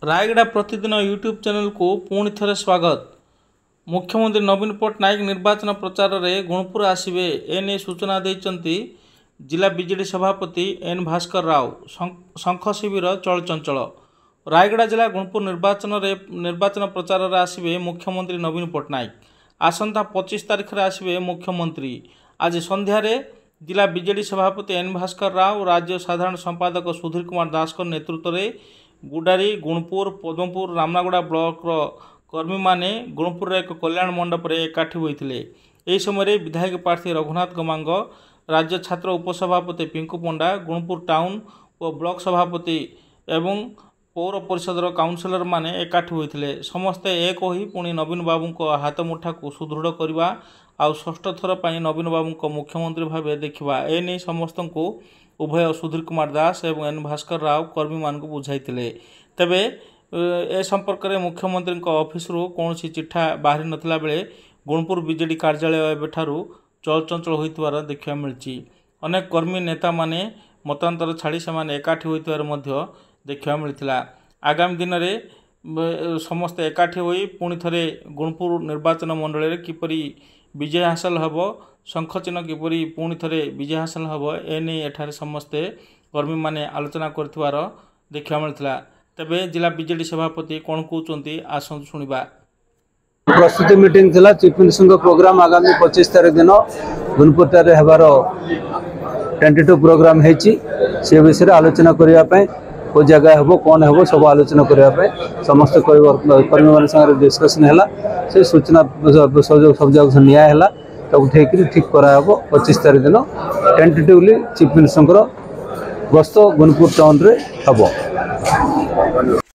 रायगड़ा प्रतिदिन YouTube channel को पुणी थे स्वागत। मुख्यमंत्री नवीन पट्टनायक निर्वाचन प्रचार में गुणपुर आसवे एने सूचना देते जिला बीजेडी सभापति एन भास्कर राव। शंख शिविर चलचंचल। रायगड़ा जिला गुणपुर निर्वाचन प्रचार में आसवे मुख्यमंत्री नवीन पट्टनायक। आसंता 25 तारिख में आसवे मुख्यमंत्री। आज संध्यार जिला बीजेडी सभापति एन भास्कर राव राज्य साधारण संपादक सुधीर कुमार दास नेतृत्व में गुडारी गुणपुर पद्मपुर रामनागुड़ा ब्लॉक कर्मी माने गुणपुर एक कल्याण मंडप में एकाठी होते। यह समय विधायक प्रार्थी रघुनाथ गमांग, राज्य छात्र उपसभापति पिंकू पंडा, गुणपुर टाउन और ब्लॉक सभापति एवं पौर परिषदर काउनसिलर माने एकाठी होते। समस्ते एक हो पुणी नवीन बाबू को हाथ मुठा को सुदृढ़ करवा आउ षष्ठ थर पर नवीन बाबू को मुख्यमंत्री भाव देखा एने समस्त को उभय सुधीर कुमार दास एवं एन भास्कर राव कर्मी मान बुझाई। तेबे ए संपर्क में मुख्यमंत्री ऑफिस कौन चिठा बाहरी नथिला बेले गुणपुर बीजेडी कार्यालय एठारू चलचंचल होइतवार देखा मिली। अनेक कर्मी नेता माने मतांतर छाड़ी से एकाठी होइतवार मध्य देखा मिलता। आगामी दिन में समस्ते एकाठी होई पुणी थरे गुणपुर निर्वाचन मंडल में किपरि विजय हासिल हब, शंख चिन्ह किपरि पुणी थरे विजय हासिल हब एने एठारे समस्ते कर्मी माने आलोचना करथिवार देखा मिलता। तेबे जिला बीजेडी सभापति कौन कहते आसंतु शुणा। प्रस्तुति मीटिंग थिला चीफ मिनिस्टर प्रोग्राम आगामी 25 तारिख दिन गुणपुर ठारे हेबार टेंटेटिव प्रोग्राम हेची से विषय आलोचना करिया पय को जगह हेबो कोन हेबो सब आलोचना करिया पय समस्त कर्मी मान संगे डिस्कशन हैला से सूचना सब जगह निया हैला तब उठेकरी ठीक करा हेबो। 25 तारिख दिन टेंटेटिवली चीफ मिनिस्टर गस्त गुणपुर टाउन रे हेबो।